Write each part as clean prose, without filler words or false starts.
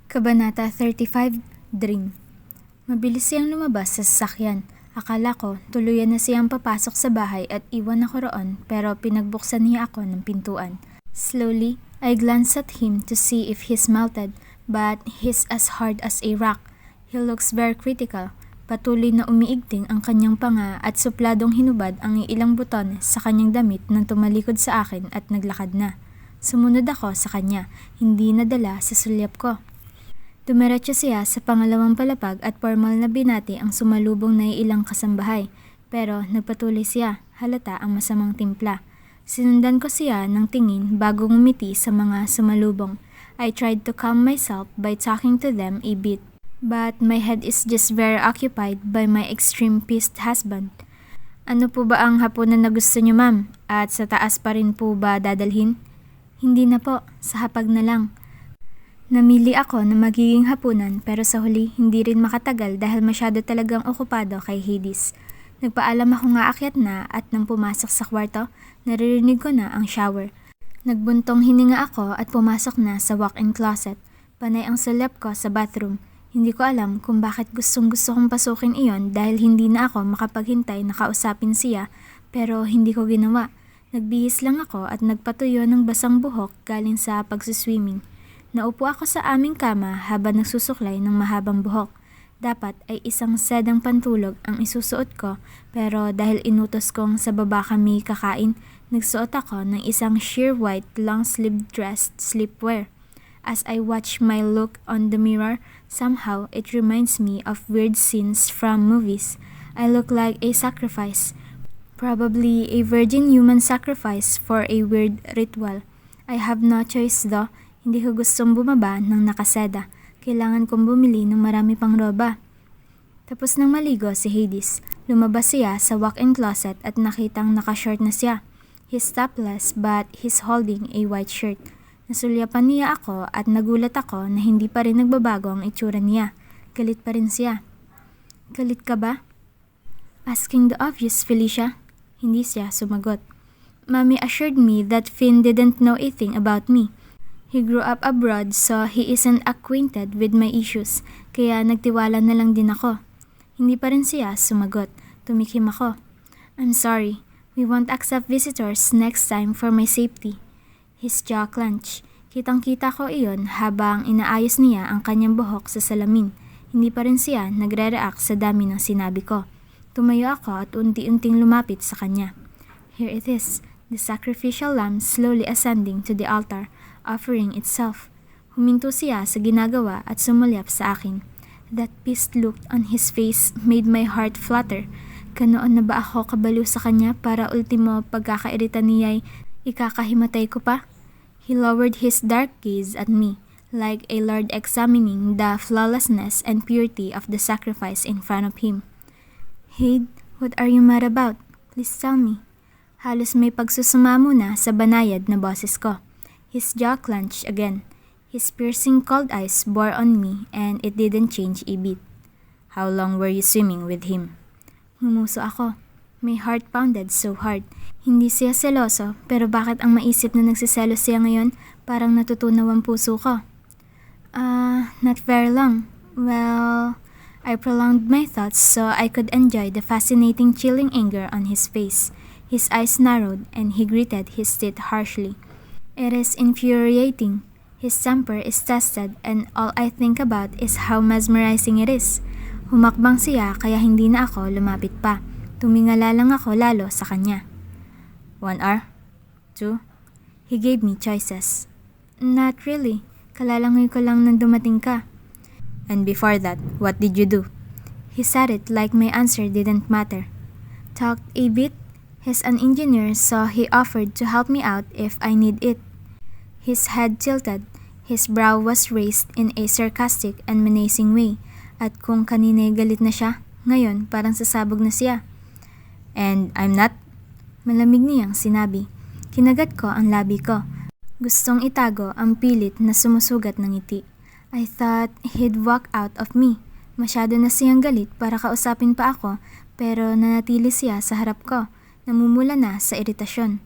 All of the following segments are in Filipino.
Kabanata 35, Dream. Mabilis siyang lumabas sa sasakyan. Akala ko tuluyan na siyang papasok sa bahay at iwan ako roon, pero pinagbuksan niya ako ng pintuan. Slowly, I glanced at him to see if he's melted, but he's as hard as a rock. He looks very critical. Patuloy na umiigting ang kanyang panga at supladong hinubad ang ilang buton sa kanyang damit nang tumalikod sa akin at naglakad na. Sumunod ako sa kanya, hindi nadala sa sulyap ko. Dumiretso siya sa pangalawang palapag at formal na binati ang sumalubong na ilang kasambahay. Pero nagpatuloy siya, halata ang masamang timpla. Sinundan ko siya ng tingin bago ngumiti sa mga sumalubong. I tried to calm myself by talking to them a bit. But my head is just very occupied by my extreme pissed husband. Ano po ba ang hapunan na gusto niyo, ma'am? At sa taas pa rin po ba dadalhin? Hindi na po, sa hapag na lang. Namili ako na magiging hapunan pero sa huli hindi rin makatagal dahil masyado talagang okupado kay Hades. Nagpaalam ako nga akyat na at nang pumasok sa kwarto, naririnig ko na ang shower. Nagbuntong hininga ako at pumasok na sa walk-in closet. Panay ang sulyap ko sa bathroom. Hindi ko alam kung bakit gustong-gusto kong pasukin iyon dahil hindi na ako makapaghintay na kausapin siya pero hindi ko ginawa. Nagbihis lang ako at nagpatuyo ng basang buhok galing sa pagsuswimming. Naupo ako sa aming kama habang nagsusuklay ng mahabang buhok. Dapat ay isang sedang pantulog ang isusuot ko pero dahil inutos kong sa baba kami kakain, nagsuot ako ng isang sheer white long-sleeved dress sleepwear. As I watch my look on the mirror, somehow it reminds me of weird scenes from movies. I look like a sacrifice. Probably a virgin human sacrifice for a weird ritual. I have no choice though. Hindi ko gustong bumaba ng nakaseda. Kailangan kong bumili ng marami pang roba. Tapos nang maligo si Hades, lumabas siya sa walk-in closet at nakitang nakashort na siya. He's topless but he's holding a white shirt. Nasulyapan niya ako at nagulat ako na hindi pa rin nagbabago ang itsura niya. Galit pa rin siya. Galit ka ba? Asking the obvious, Felicia. Hindi siya sumagot. Mommy assured me that Finn didn't know a thing about me. He grew up abroad so he isn't acquainted with my issues, kaya nagtiwala na lang din ako. Hindi pa rin siya sumagot. Tumikim ako. I'm sorry. We won't accept visitors next time for my safety. His jaw clenched. Kitang-kita ko iyon habang inaayos niya ang kanyang buhok sa salamin. Hindi pa rin siya nagre-react sa dami ng sinabi ko. Tumayo ako at unti-unting lumapit sa kanya. Here it is, the sacrificial lamb slowly ascending to the altar, offering itself. Huminto siya sa ginagawa at sumulyap sa akin. That pissed look on his face made my heart flutter. Ganoon na ba ako kabaliw sa kanya para ultimo pagkakairita niya'y ikakahimatay ko pa? He lowered his dark gaze at me, like a lord examining the flawlessness and purity of the sacrifice in front of him. Hade, what are you mad about? Please tell me. Halos may pagsusumamo na sa banayad na boses ko. His jaw clenched again. His piercing cold eyes bore on me and it didn't change a bit. How long were you swimming with him? Ngumuso ako. My heart pounded so hard. Hindi siya seloso, pero bakit ang maisip na nagsiselos siya ngayon parang natutunaw ang puso ko? Not very long. Well, I prolonged my thoughts so I could enjoy the fascinating chilling anger on his face. His eyes narrowed and he gritted his teeth harshly. It is infuriating. His temper is tested and all I think about is how mesmerizing it is. Humakbang siya kaya hindi na ako lumapit pa. Tumingala lang ako lalo sa kanya. 1 hour? 2? He gave me choices. Not really. Kalalangoy ko lang nang dumating ka. And before that, what did you do? He said it like my answer didn't matter. Talked a bit. He's an engineer so he offered to help me out if I need it. His head tilted. His brow was raised in a sarcastic and menacing way. At kung kanina galit na siya, ngayon parang sasabog na siya. And I'm not? Malamig niyang sinabi. Kinagat ko ang labi ko. Gustong itago ang pilit na sumusugat ng ngiti. I thought he'd walk out of me. Masyado na siyang galit para kausapin pa ako pero nanatili siya sa harap ko. Namumula na sa iritasyon.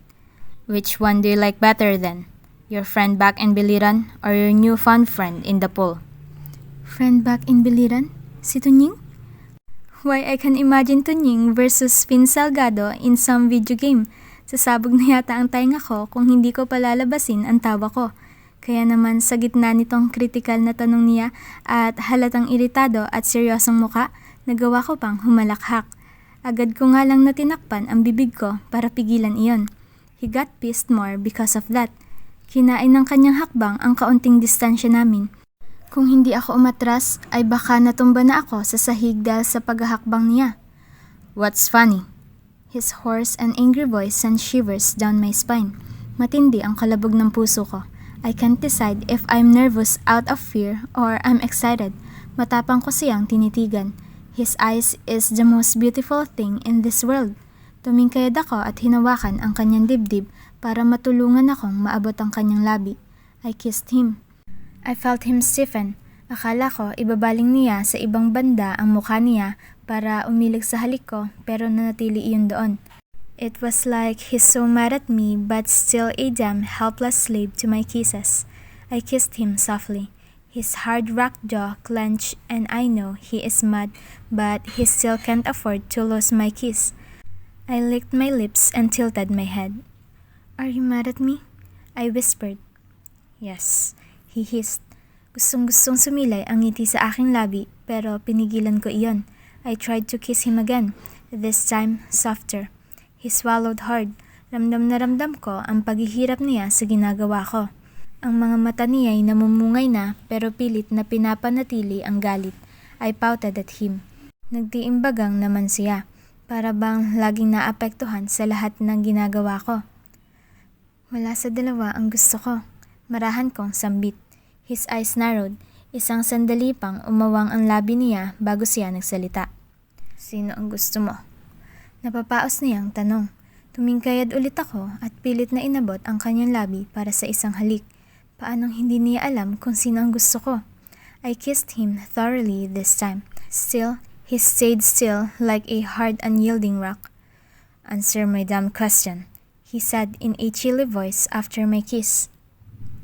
Which one do you like better then? Your friend back in Biliran or your newfound friend in the pool? Friend back in Biliran? Si Tunying? Why, I can imagine Tunying versus Vin Salgado in some video game. Sasabog na yata ang tainga ko kung hindi ko palalabasin ang tawa ko. Kaya naman sa gitna nitong kritikal na tanong niya at halatang iritado at seryosong muka, nagawa ko pang humalakhak. Agad ko nga lang natinakpan ang bibig ko para pigilan iyon. He got pissed more because of that. Kinain ng kanyang hakbang ang kaunting distansya namin. Kung hindi ako umatras, ay baka natumba na ako sa sahig dahil sa paghahakbang niya. What's funny? His hoarse and angry voice sent shivers down my spine. Matindi ang kalabog ng puso ko. I can't decide if I'm nervous out of fear or I'm excited. Matapang ko siyang tinitigan. His eyes is the most beautiful thing in this world. Tumingkayad ako at hinawakan ang kanyang dibdib para matulungan akong maabot ang kanyang labi. I kissed him. I felt him stiffen. Akala ko ibabaling niya sa ibang banda ang mukha niya para umilig sa halik ko pero nanatili iyon doon. It was like he's so mad at me but still a damn helpless slave to my kisses. I kissed him softly. His hard-rocked jaw clenched and I know he is mad but he still can't afford to lose my kiss. I licked my lips and tilted my head. Are you mad at me? I whispered. Yes, he hissed. Gustong-gustong sumilay ang ngiti sa aking labi pero pinigilan ko iyon. I tried to kiss him again, this time softer. He swallowed hard. Ramdam na ramdam ko ang paghihirap niya sa ginagawa ko. Ang mga mata niya ay namumungay na pero pilit na pinapanatili ang galit. I pouted at him. Nagtiimbagang naman siya. Para bang laging naapektuhan sa lahat ng ginagawa ko. Wala sa dalawa ang gusto ko. Marahan kong sambit. His eyes narrowed. Isang sandali pang umawang ang labi niya bago siya nagsalita. Sino ang gusto mo? Napapaos niyang tanong. Tumingkayad ulit ako at pilit na inabot ang kanyang labi para sa isang halik. Paanong hindi niya alam kung sino ang gusto ko? I kissed him thoroughly this time. Still, he stayed still like a hard unyielding rock. Answer my damn question, he said in a chilly voice after my kiss.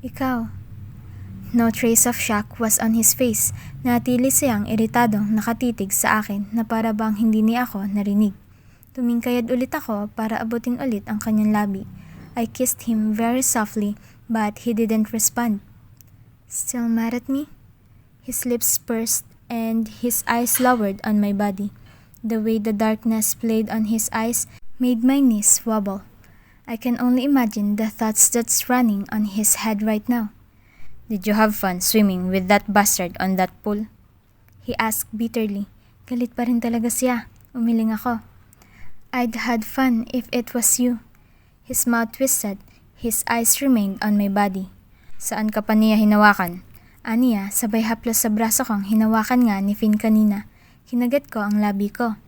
Ikaw. No trace of shock was on his face. Natili siyang iritadong nakatitig sa akin na para bang hindi niya ako narinig. Tumingkayad ulit ako para abutin ulit ang kanyang labi. I kissed him very softly but he didn't respond. Still mad at me? His lips pursed and his eyes lowered on my body. The way the darkness played on his eyes made my knees wobble. I can only imagine the thoughts that's running on his head right now. Did you have fun swimming with that bastard on that pool? He asked bitterly. Galit pa rin talaga siya. Umiling ako. I'd had fun if it was you. His mouth twisted. His eyes remained on my body. Saan ka pa niya hinawakan? Aniya, sabay haplos sa braso kong hinawakan nga ni Finn kanina. Kinagat ko ang labi ko.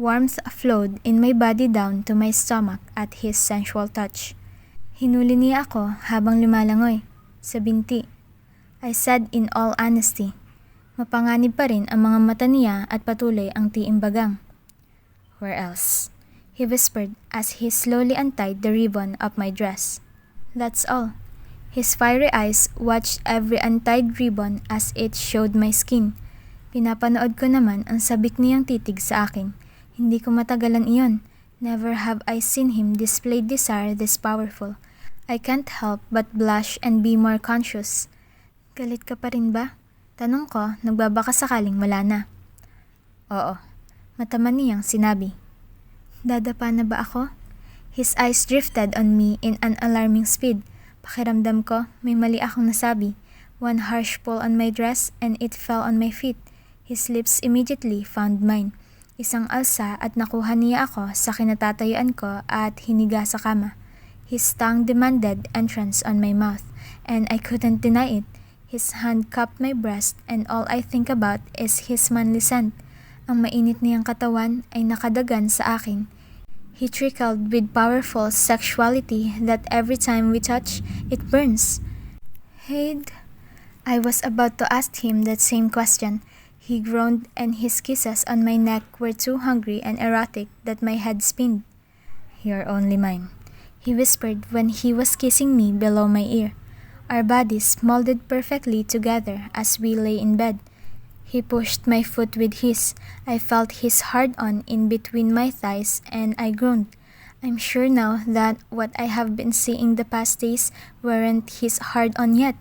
Warmth flowed in my body down to my stomach at his sensual touch. Hinuli niya ako habang lumalangoy. Sa binti. I said in all honesty. Mapanganib pa rin ang mga mata niya at patuloy ang tiimbagang. Where else? He whispered as he slowly untied the ribbon of my dress. That's all. His fiery eyes watched every untied ribbon as it showed my skin. Pinapanood ko naman ang sabik niyang titig sa akin. Hindi ko matagalan iyon. Never have I seen him display desire this powerful. I can't help but blush and be more conscious. Galit ka pa rin ba? Tanong ko, nagbabaka sakaling wala na. Oo, mataman niyang sinabi. Dadapa na ba ako? His eyes drifted on me in an alarming speed. Pakiramdam ko, may mali akong nasabi. One harsh pull on my dress and it fell on my feet. His lips immediately found mine. Isang alsa at nakuha niya ako sa kinatatayuan ko at hiniga sa kama. His tongue demanded entrance on my mouth and I couldn't deny it. His hand cupped my breast and all I think about is his manly scent. Ang mainit niyang katawan ay nakadagan sa akin. He trickled with powerful sexuality that every time we touch, it burns. Haid? I was about to ask him that same question. He groaned and his kisses on my neck were too hungry and erotic that my head spinned. You're only mine, he whispered when he was kissing me below my ear. Our bodies molded perfectly together as we lay in bed. He pushed my foot with his. I felt his hard-on in between my thighs and I groaned. I'm sure now that what I have been seeing the past days weren't his hard-on yet.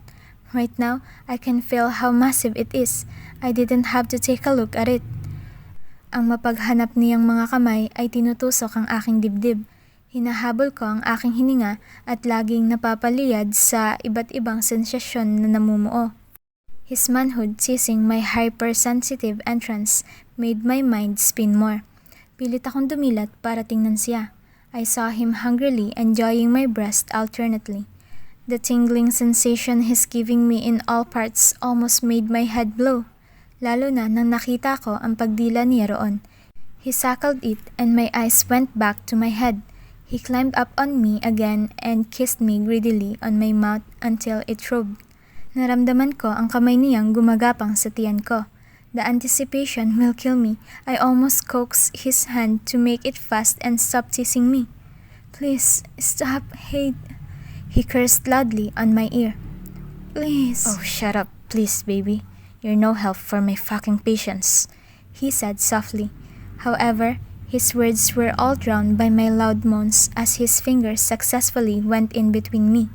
Right now, I can feel how massive it is. I didn't have to take a look at it. Ang mapaghanap niyang mga kamay ay tinutusok ang aking dibdib. Hinahabol ko ang aking hininga at laging napapaliyad sa iba't ibang sensasyon na namumuo. His manhood seizing my hypersensitive entrance made my mind spin more. Pilit akong dumilat para tingnan siya. I saw him hungrily enjoying my breast alternately. The tingling sensation he's giving me in all parts almost made my head blow. Lalo na nang nakita ko ang pagdila niya roon. He suckled it and my eyes went back to my head. He climbed up on me again and kissed me greedily on my mouth until it throbbed. Naramdaman ko ang kamay niyang gumagapang sa tiyan ko. The anticipation will kill me. I almost coaxed his hand to make it fast and stop teasing me. Please, stop, hate. He cursed loudly on my ear. Please. Oh, shut up, please, baby. You're no help for my fucking patience, he said softly. However, his words were all drowned by my loud moans as his fingers successfully went in between me.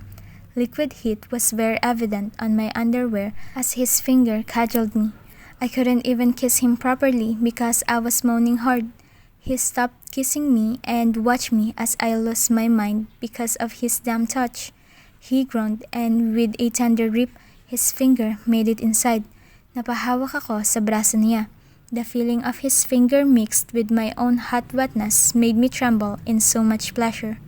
Liquid heat was very evident on my underwear as his finger cudgeled me. I couldn't even kiss him properly because I was moaning hard. He stopped kissing me and watched me as I lost my mind because of his damn touch. He groaned and with a tender grip, his finger made it inside. Napahawak ako sa braso niya. The feeling of his finger mixed with my own hot wetness made me tremble in so much pleasure.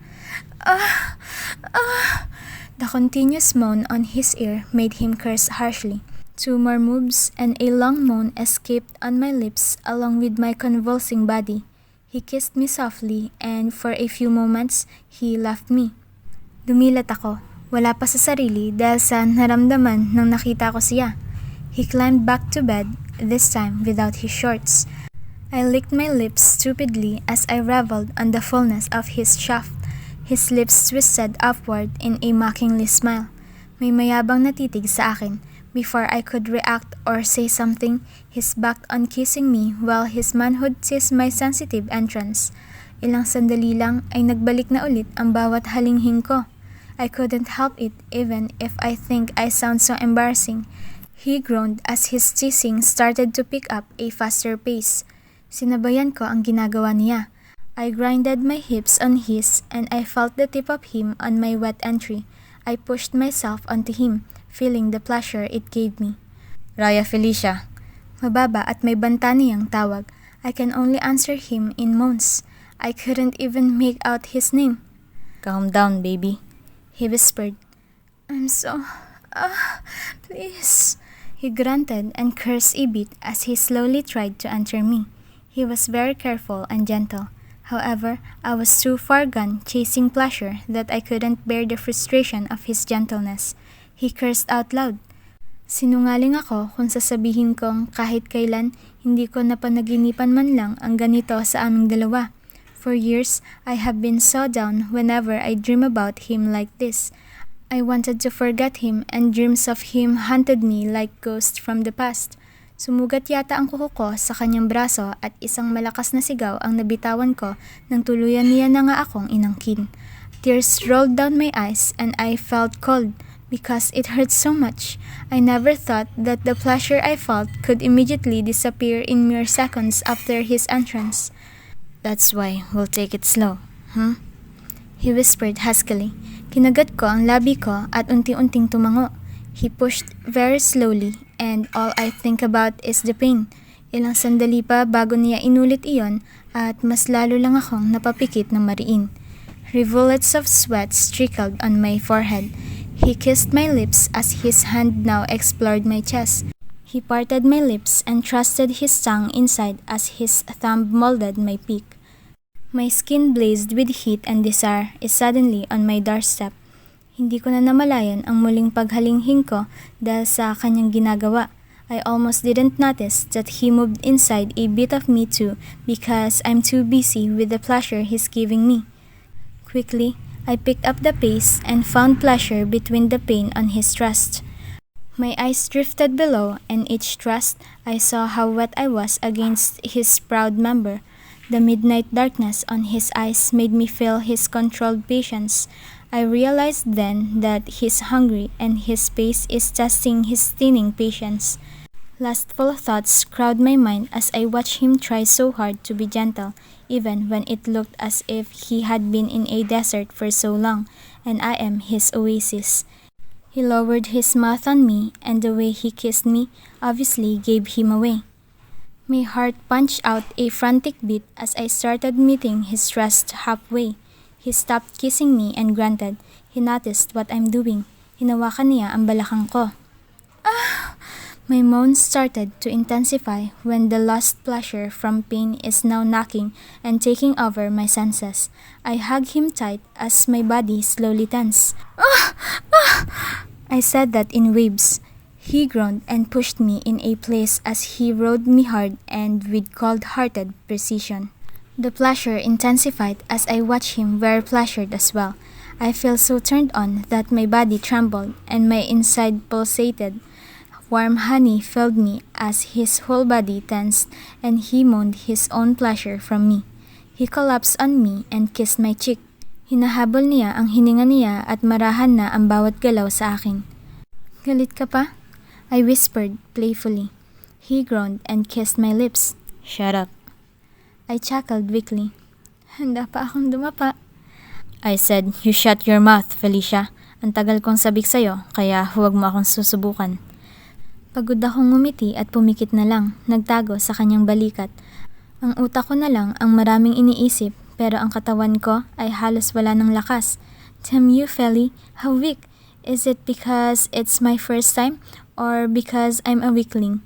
The continuous moan on his ear made him curse harshly. 2 more moves and a long moan escaped on my lips along with my convulsing body. He kissed me softly and for a few moments, he left me. Dumilat ako. Wala pa sa sarili dahil sa naramdaman nang nakita ko siya. He climbed back to bed, this time without his shorts. I licked my lips stupidly as I reveled on the fullness of his shaft. His lips twisted upward in a mockingly smile. May mayabang natitig sa akin. Before I could react or say something, he's backed on kissing me while his manhood seized my sensitive entrance. Ilang sandali lang ay nagbalik na ulit ang bawat halinghing ko. I couldn't help it even if I think I sound so embarrassing. He groaned as his teasing started to pick up a faster pace. Sinabayan ko ang ginagawa niya. I grinded my hips on his and I felt the tip of him on my wet entry. I pushed myself onto him, feeling the pleasure it gave me. Raya Felicia. Mababa at may banta niyang tawag. I can only answer him in moans. I couldn't even make out his name. Calm down, baby, he whispered. I'm so... please. He grunted and cursed a bit as he slowly tried to enter me. He was very careful and gentle. However, I was too far gone chasing pleasure that I couldn't bear the frustration of his gentleness. He cursed out loud. Sinungaling ako kung sasabihin kong kahit kailan hindi ko napanaginipan man lang ang ganito sa aming dalawa. For years, I have been so down whenever I dream about him like this. I wanted to forget him and dreams of him haunted me like ghosts from the past. Sumugat yata ang kuko ko sa kanyang braso at isang malakas na sigaw ang nabitawan ko nang tuluyan niya na nga akong inangkin. Tears rolled down my eyes and I felt cold because it hurt so much. I never thought that the pleasure I felt could immediately disappear in mere seconds after his entrance. That's why we'll take it slow, huh? He whispered huskily. Kinagat ko ang labi ko at unti-unting tumango. He pushed very slowly and all I think about is the pain. Ilang sandali pa bago niya inulit iyon at mas lalo lang akong napapikit ng mariin. Rivulets of sweat trickled on my forehead. He kissed my lips as his hand now explored my chest. He parted my lips and thrusted his tongue inside as his thumb molded my peak. My skin blazed with heat and desire is suddenly on my doorstep. Hindi ko na namalayan ang muling paghalinghing ko dahil sa kanyang ginagawa. I almost didn't notice that he moved inside a bit of me too because I'm too busy with the pleasure he's giving me. Quickly, I picked up the pace and found pleasure between the pain on his thrust. My eyes drifted below, and each thrust I saw how wet I was against his proud member. The midnight darkness on his eyes made me feel his controlled patience. I realized then that he's hungry and his pace is testing his thinning patience. Lustful thoughts crowd my mind as I watch him try so hard to be gentle, even when it looked as if he had been in a desert for so long, and I am his oasis. He lowered his mouth on me, and the way he kissed me obviously gave him away. My heart punched out a frantic beat as I started meeting his thrust halfway. He stopped kissing me and grunted. He noticed what I'm doing. Hinawakan niya ang balakang ko. My moans started to intensify when the lost pleasure from pain is now knocking and taking over my senses. I hugged him tight as my body slowly tensed. I said that in waves. He groaned and pushed me in a place as he rode me hard and with cold-hearted precision. The pleasure intensified as I watched him very pleasured as well. I felt so turned on that my body trembled and my inside pulsated. Warm honey filled me as his whole body tensed and he moaned his own pleasure from me. He collapsed on me and kissed my cheek. Hinahabol niya ang hininga niya at marahan na ang bawat galaw sa akin. Galit ka pa? I whispered playfully. He groaned and kissed my lips. Shut up. I chuckled weakly. Handa pa akong dumapa. I said, you shut your mouth, Felicia. Ang tagal kong sabik sa'yo, kaya huwag mo akong susubukan. Pagod akong ngumiti at pumikit na lang, nagtago sa kanyang balikat. Ang utak ko na lang ang maraming iniisip, pero ang katawan ko ay halos wala ng lakas. Damn you, Feli, how weak. Is it because it's my first time or because I'm a weakling?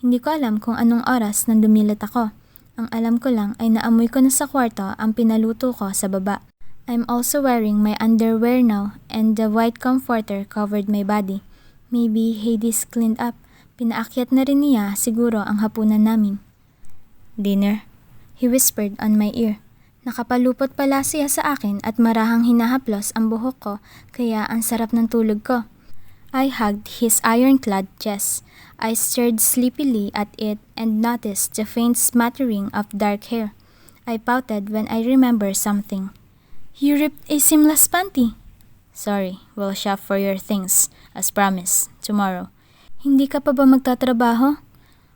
Hindi ko alam kung anong oras nang dumilat ako. Ang alam ko lang ay naamoy ko na sa kwarto ang pinaluto ko sa baba. I'm also wearing my underwear now and the white comforter covered my body. Maybe Hades cleaned up. Pinaakyat na rin niya siguro ang hapunan namin. Dinner? He whispered on my ear. Nakapalupot pala siya sa akin at marahang hinahaplos ang buhok ko kaya ang sarap ng tulog ko. I hugged his ironclad chest. I stared sleepily at it and noticed the faint smattering of dark hair. I pouted when I remembered something. You ripped a seamless panty. Sorry, we'll shop for your things, as promised, tomorrow. Hindi ka pa ba magtatrabaho?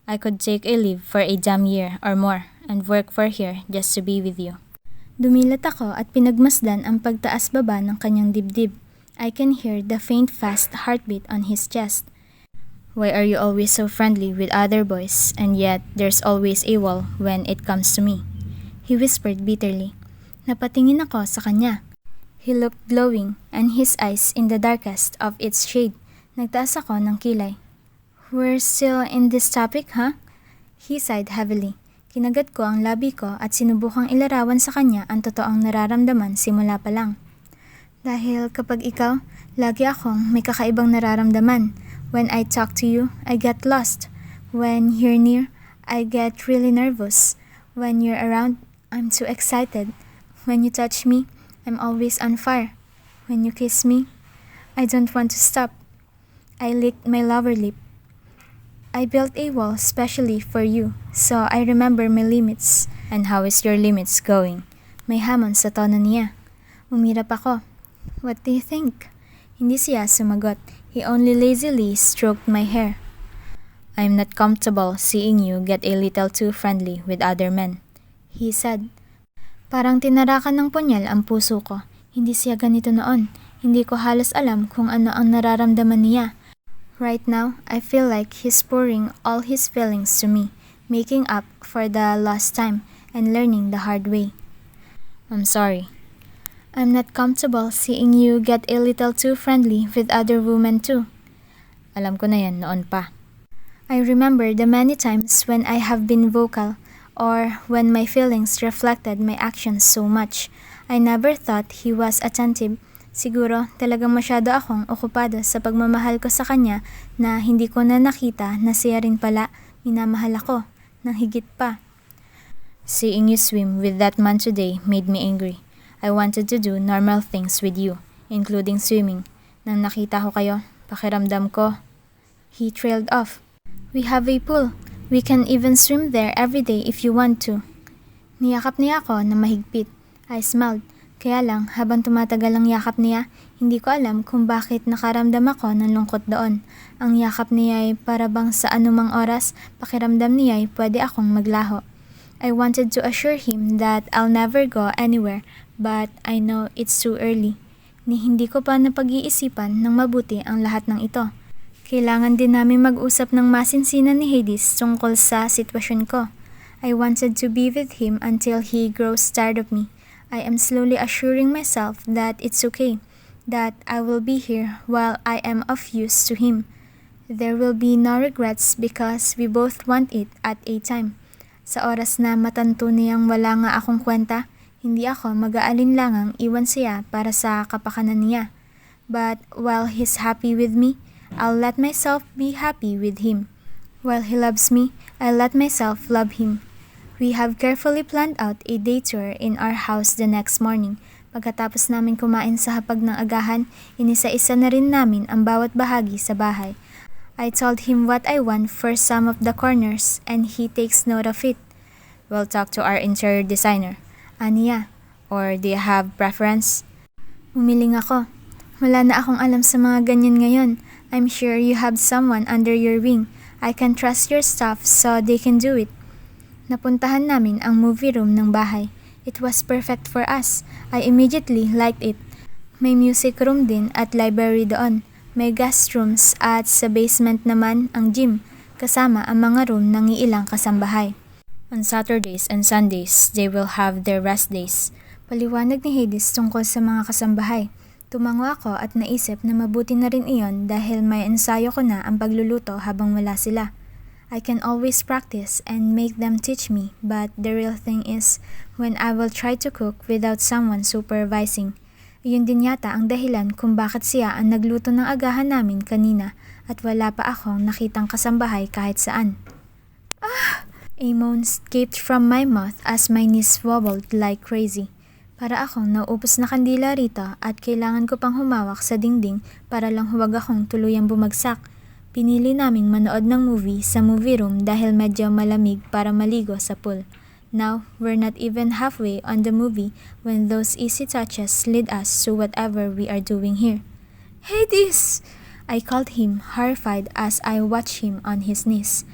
I could take a leave for a damn year or more and work for here just to be with you. Dumilat ako at pinagmasdan ang pagtaas-baba ng kanyang dibdib. I can hear the faint fast heartbeat on his chest. Why are you always so friendly with other boys and yet there's always a wall when it comes to me? He whispered bitterly. Napatingin ako sa kanya. He looked glowing and his eyes in the darkest of its shade. Nagtaas ako ng kilay. We're still in this topic, huh? He sighed heavily. Kinagat ko ang labi ko at sinubukang ilarawan sa kanya ang totoong nararamdaman simula pa lang. Dahil kapag ikaw, lagi akong may kakaibang nararamdaman. When I talk to you, I get lost. When you're near, I get really nervous. When you're around, I'm too excited. When you touch me, I'm always on fire. When you kiss me, I don't want to stop. I licked my lower lip. I built a wall specially for you, so I remember my limits. And how is your limits going? May hamon sa tono niya. Umirap ako. What do you think? Hindi siya sumagot. He only lazily stroked my hair. I'm not comfortable seeing you get a little too friendly with other men, he said. Parang tinarakan ng punyal ang puso ko. Hindi siya ganito noon. Hindi ko halos alam kung ano ang nararamdaman niya. Right now, I feel like he's pouring all his feelings to me, making up for the lost time and learning the hard way. I'm sorry. I'm not comfortable seeing you get a little too friendly with other women too. Alam ko na yan noon pa. I remember the many times when I have been vocal or when my feelings reflected my actions so much. I never thought he was attentive. Siguro talagang masyado akong okupado sa pagmamahal ko sa kanya na hindi ko na nakita na siya rin pala minamahal ako ng higit pa. Seeing you swim with that man today made me angry. I wanted to do normal things with you, including swimming. Nang nakita ko kayo, pakiramdam ko, He trailed off. We have a pool. We can even swim there every day if you want to. Niyakap niya ako na mahigpit. I smiled. Kaya lang, habang tumatagal ang yakap niya, hindi ko alam kung bakit nakaramdam ako ng lungkot doon. Ang yakap niya ay para bang sa anumang oras, pakiramdam niya ay pwede akong maglaho. I wanted to assure him that I'll never go anywhere, but I know it's too early. Hindi ko pa napag-iisipan ng mabuti ang lahat ng ito. Kailangan din namin mag-usap ng masinsinan ni Hades tungkol sa sitwasyon ko. I wanted to be with him until he grows tired of me. I am slowly assuring myself that it's okay, that I will be here while I am of use to him. There will be no regrets because we both want it at a time. Sa oras na matanto niyang wala nga akong kwenta, hindi ako mag-aalinlangang iwan siya para sa kapakanan niya. But while he's happy with me, I'll let myself be happy with him. While he loves me, I'll let myself love him. We have carefully planned out a day tour in our house the next morning. Pagkatapos namin kumain sa hapag ng agahan, inisa-isa na rin namin ang bawat bahagi sa bahay. I told him what I want for some of the corners and he takes note of it. We'll talk to our interior designer. Aniya, or do you have preference? Umiling ako. Wala na akong alam sa mga ganyan ngayon. I'm sure you have someone under your wing. I can trust your staff so they can do it. Napuntahan namin ang movie room ng bahay. It was perfect for us. I immediately liked it. May music room din at library doon. May guest rooms at sa basement naman ang gym, kasama ang mga room ng ilang kasambahay. On Saturdays and Sundays, they will have their rest days. Paliwanag ni Hades tungkol sa mga kasambahay. Tumango ako at naisip na mabuti na rin iyon dahil may ensayo ko na ang pagluluto habang wala sila. I can always practice and make them teach me, but the real thing is when I will try to cook without someone supervising. Iyon din yata ang dahilan kung bakit siya ang nagluto ng agahan namin kanina at wala pa akong nakitang kasambahay kahit saan. A moan escaped from my mouth as my knees wobbled like crazy. Para akong nauupos na kandila rito at kailangan ko pang humawak sa dingding para lang huwag akong tuluyang bumagsak. Pinili naming manood ng movie sa movie room dahil medyo malamig para maligo sa pool. Now, we're not even halfway on the movie when those easy touches lead us to whatever we are doing here. Hades! I called him, horrified as I watched him on his knees.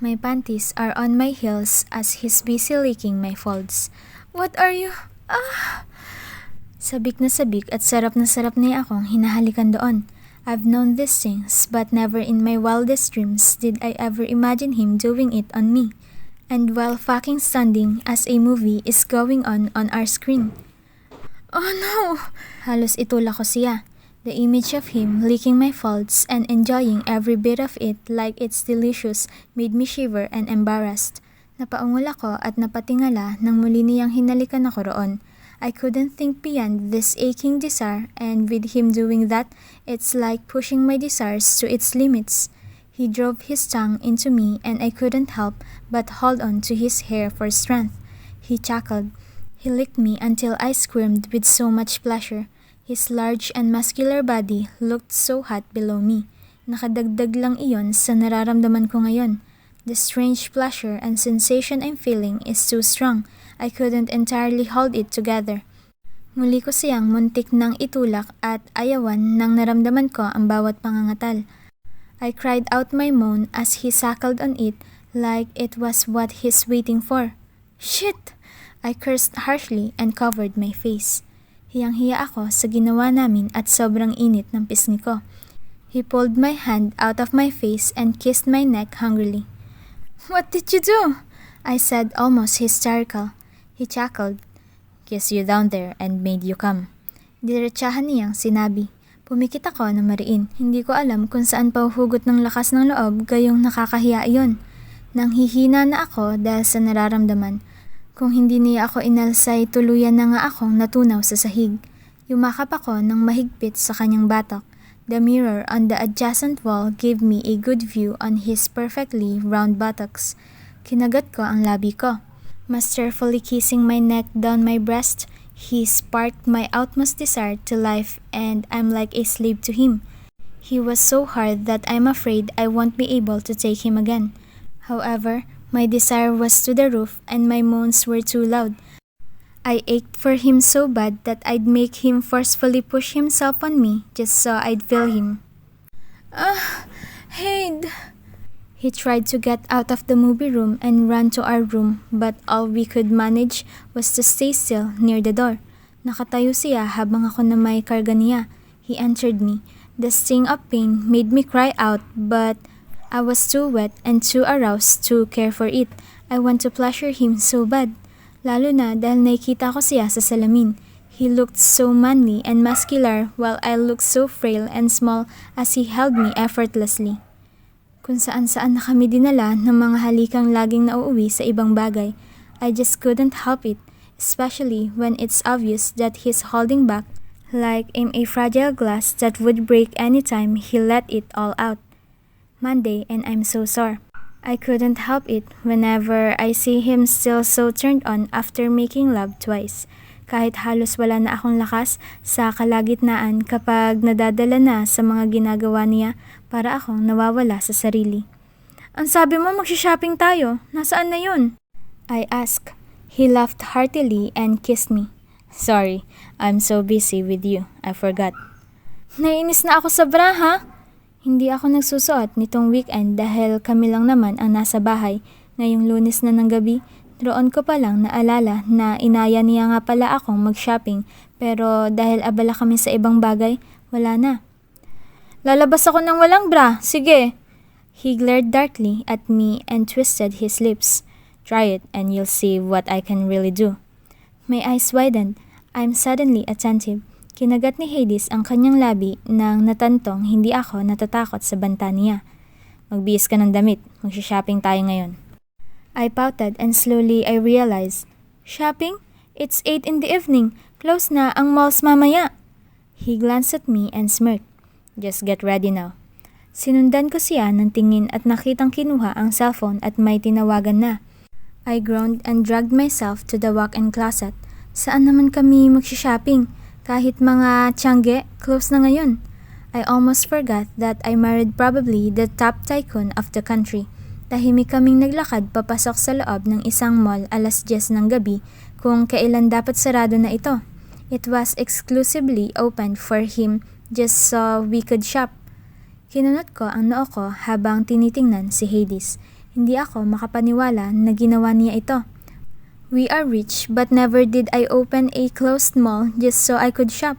My panties are on my heels as he's busy licking my folds. What are you? Sabik na sabik at sarap na niya akong hinahalikan doon. I've known these things, but never in my wildest dreams did I ever imagine him doing it on me. And while fucking standing as a movie is going on our screen. Oh no! Halos itulak ko siya. The image of him licking my folds and enjoying every bit of it like it's delicious made me shiver and embarrassed. Napaungol ako at napatingala nang muli niyang hinalikan ako roon. I couldn't think beyond this aching desire, and with him doing that, it's like pushing my desires to its limits. He drove his tongue into me and I couldn't help but hold on to his hair for strength. He chuckled. He licked me until I squirmed with so much pleasure. His large and muscular body looked so hot below me. Nakadagdag lang iyon sa nararamdaman ko ngayon. The strange pleasure and sensation I'm feeling is too strong. I couldn't entirely hold it together. Muli ko siyang muntik nang itulak at ayawan nang naramdaman ko ang bawat pangangatal. I cried out my moan as he suckled on it like it was what he's waiting for. Shit! I cursed harshly and covered my face. Hiyang-hiya ako sa ginawa namin at sobrang init ng pisngi ko. He pulled my hand out of my face and kissed my neck hungrily. What did you do? I said, almost hysterical. He chuckled. Kissed you down there and made you come. Diretsahan niyang sinabi. Pumikit ako na mariin. Hindi ko alam kung saan pa hugot ng lakas ng loob gayong nakakahiya iyon. Nanghihina na ako dahil sa nararamdaman. Kung hindi niya ako inalsay, tuluyan na nga akong natunaw sa sahig. Yumakap ako ng mahigpit sa kanyang batok. The mirror on the adjacent wall gave me a good view on his perfectly round buttocks. Kinagat ko ang labi ko. Masterfully kissing my neck down my breast, he sparked my utmost desire to life and I'm like a slave to him. He was so hard that I'm afraid I won't be able to take him again. However, my desire was to the roof and my moans were too loud. I ached for him so bad that I'd make him forcefully push himself on me just so I'd feel him. Haid! He tried to get out of the movie room and ran to our room, but all we could manage was to stay still near the door. Nakatayo siya habang ako na may karga niya. He entered me. The sting of pain made me cry out, but I was too wet and too aroused to care for it. I want to pleasure him so bad. Lalo na dahil nakikita ko siya sa salamin. He looked so manly and muscular while I looked so frail and small as he held me effortlessly. Kung saan-saan na kami dinala ng mga halikang laging nauuwi sa ibang bagay, I just couldn't help it, especially when it's obvious that he's holding back like a fragile glass that would break anytime he let it all out. Monday, and I'm so sore. I couldn't help it whenever I see him still so turned on after making love twice. Kahit halos wala na akong lakas sa kalagitnaan kapag nadadala na sa mga ginagawa niya para akong nawawala sa sarili. Ang sabi mo magsha-shopping tayo, nasaan na yun? I asked. He laughed heartily and kissed me. Sorry, I'm so busy with you, I forgot. Naiinis na ako sobra ha? Hindi ako nagsusuot nitong weekend dahil kami lang naman ang nasa bahay. Ngayong Lunes na ng gabi, roon ko pa lang naalala na inaya niya nga pala akong mag-shopping pero dahil abala kami sa ibang bagay, wala na. Lalabas ako ng walang bra, sige. He glared darkly at me and twisted his lips. Try it and you'll see what I can really do. My eyes widened. I'm suddenly attentive. Kinagat ni Hades ang kanyang labi nang natantong hindi ako natatakot sa banta niya. Magbihis ka ng damit, magsha-shopping tayo ngayon. I pouted and slowly I realized, shopping? It's 8 in the evening, close na ang malls mamaya. He glanced at me and smirked. Just get ready now. Sinundan ko siya ng tingin at nakitang kinuha ang cellphone at may tinawagan na. I groaned and dragged myself to the walk-in closet. Saan naman kami magsha-shopping? Kahit mga tiyangge, close na ngayon. I almost forgot that I married probably the top tycoon of the country. Tahimik kaming naglakad papasok sa loob ng isang mall alas 10 ng gabi kung kailan dapat sarado na ito. It was exclusively opened for him just so we could shop. Kinunot ko ang noo ko habang tinitingnan si Hades. Hindi ako makapaniwala na ginawa niya ito. We are rich but never did I open a closed mall just so I could shop.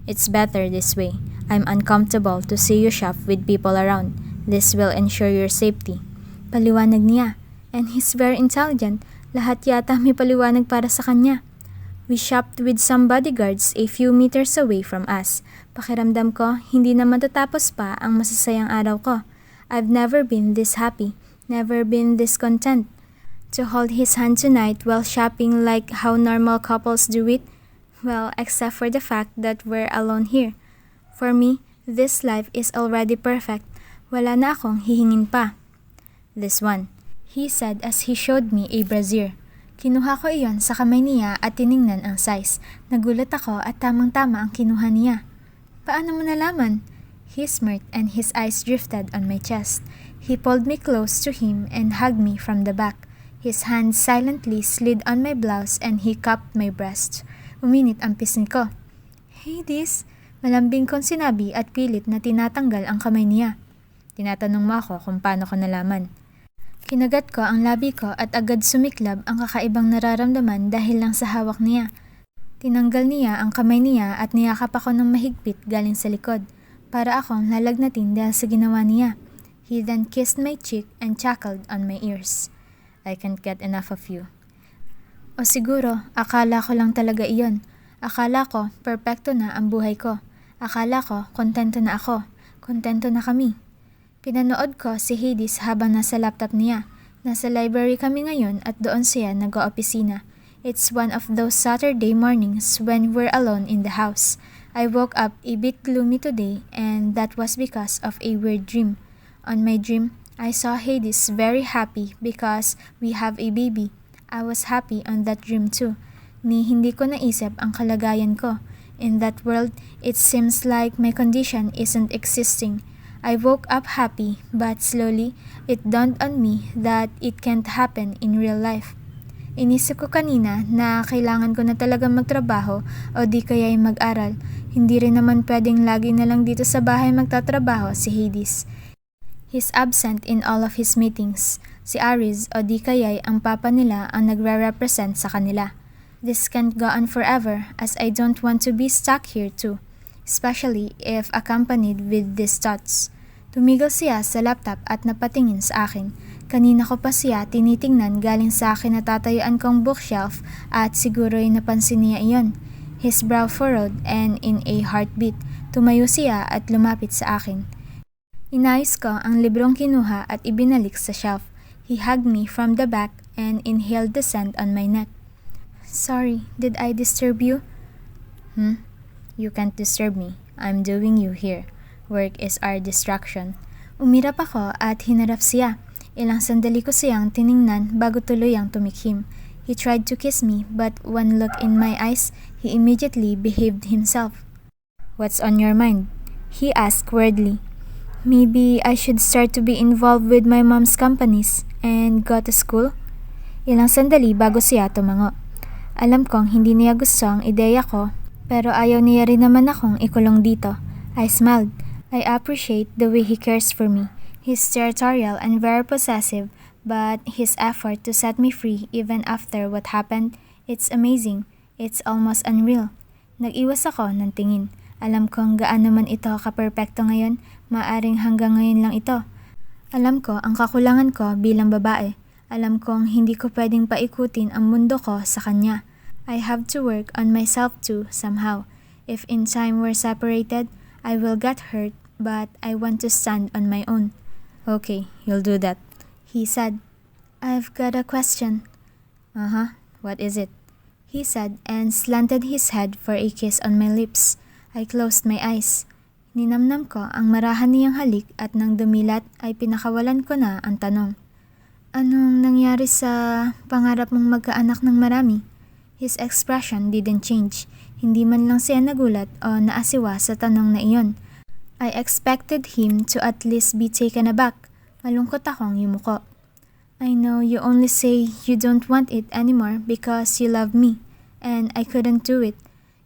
It's better this way. I'm uncomfortable to see you shop with people around. This will ensure your safety. Paliwanag niya. And he's very intelligent. Lahat yata may paliwanag para sa kanya. We shopped with some bodyguards a few meters away from us. Pakiramdam ko, hindi na matatapos pa ang masasayang araw ko. I've never been this happy. Never been this content. To hold his hand tonight while shopping like how normal couples do it? Well, except for the fact that we're alone here. For me, this life is already perfect. Wala na akong hihingin pa. This one, he said as he showed me a brassiere. Kinuha ko iyon sa kamay niya at tiningnan ang size. Nagulat ako at tamang-tama ang kinuha niya. Paano mo nalaman? He smirked and his eyes drifted on my chest. He pulled me close to him and hugged me from the back. His hand silently slid on my blouse and he cupped my breast. Uminit ang pisngi ko. Hades, malambing kong sinabi at pilit na tinatanggal ang kamay niya. Tinatanong mo ako kung paano ko nalaman. Kinagat ko ang labi ko at agad sumiklab ang kakaibang nararamdaman dahil lang sa hawak niya. Tinanggal niya ang kamay niya at niyakap ako ng mahigpit galing sa likod para akong lalagnatin dahil sa ginawa niya. He then kissed my cheek and chuckled on my ears. I can't get enough of you. O siguro, akala ko lang talaga iyon. Akala ko, perpekto na ang buhay ko. Akala ko, kontento na ako. Kontento na kami. Pinanood ko si Hades habang nasa laptop niya. Nasa library kami ngayon at doon siya nag-oopisina. It's one of those Saturday mornings when we're alone in the house. I woke up a bit gloomy today and that was because of a weird dream. On my dream, I saw Hades very happy because we have a baby. I was happy on that dream too. Ni hindi ko naisip ang kalagayan ko. In that world, it seems like my condition isn't existing. I woke up happy, but slowly, it dawned on me that it can't happen in real life. Inisip ko kanina na kailangan ko na talaga magtrabaho o di kaya'y mag-aral. Hindi rin naman pwedeng lagi na lang dito sa bahay magtatrabaho si Hades. He's absent in all of his meetings. Si Aries o di kaya'y ang papa nila ang nagre-represent sa kanila. This can't go on forever as I don't want to be stuck here too, especially if accompanied with these thoughts. Tumigil siya sa laptop at napatingin sa akin. Kanina ko pa siya tinitingnan galing sa akin na tatayuan kong bookshelf at siguro'y napansin niya iyon. His brow furrowed and in a heartbeat, tumayo siya at lumapit sa akin. Inayos ko ang librong kinuha at ibinalik sa shelf. He hugged me from the back and inhaled the scent on my neck. Sorry, did I disturb you? You can't disturb me. I'm doing you here. Work is our distraction. Umirap ako at hinarap siya. Ilang sandali ko siyang tiningnan bago tuluyang tumikhim. He tried to kiss me but one look in my eyes, he immediately behaved himself. What's on your mind? He asked weirdly. Maybe I should start to be involved with my mom's companies and go to school? Ilang sandali bago siya tumango. Alam kong hindi niya gusto ang ideya ko, pero ayaw niya rin naman akong ikulong dito. I smiled. I appreciate the way he cares for me. He's territorial and very possessive, but his effort to set me free even after what happened, it's amazing. It's almost unreal. Nag-iwas ako ng tingin. Alam kong gaano man ito kaperpekto ngayon, maaring hanggang ngayon lang ito. Alam ko ang kakulangan ko bilang babae. Alam kong hindi ko pwedeng paikutin ang mundo ko sa kanya. I have to work on myself too somehow. If in time we're separated, I will get hurt, but I want to stand on my own. Okay, you'll do that, he said. I've got a question. What is it? He said and slanted his head for a kiss on my lips. I closed my eyes. Ninamnam ko ang marahan niyang halik at nang dumilat ay pinakawalan ko na ang tanong. Anong nangyari sa pangarap mong magkaanak ng marami? His expression didn't change. Hindi man lang siya nagulat o naasiwa sa tanong na iyon. I expected him to at least be taken aback. Malungkot akong yumuko. I know you only say you don't want it anymore because you love me, and I couldn't do it.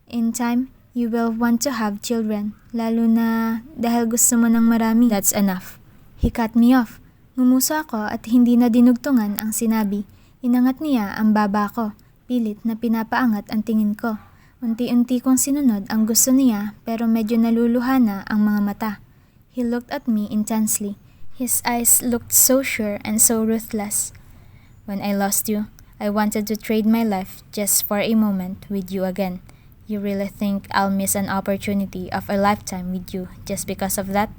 In time, you will want to have children, lalo na dahil gusto mo ng marami. That's enough. He cut me off. Ngumuso ako at hindi na dinugtungan ang sinabi. Inangat niya ang baba ko, pilit na pinapaangat ang tingin ko. Unti-unti kong sinunod ang gusto niya pero medyo naluluha na ang mga mata. He looked at me intensely. His eyes looked so sure and so ruthless. When I lost you, I wanted to trade my life just for a moment with you again. You really think I'll miss an opportunity of a lifetime with you just because of that?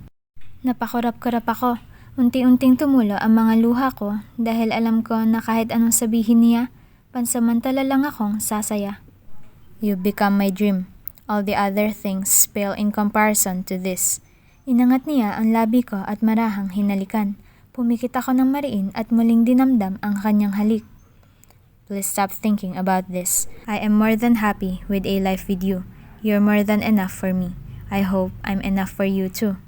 Napakurap-kurap ako. Unti-unting tumulo ang mga luha ko dahil alam ko na kahit anong sabihin niya, pansamantala lang akong sasaya. You've become my dream. All the other things pale in comparison to this. Inangat niya ang labi ko at marahang hinalikan. Pumikit ako ng mariin at muling dinamdam ang kanyang halik. Please stop thinking about this. I am more than happy with a life with you. You're more than enough for me. I hope I'm enough for you too.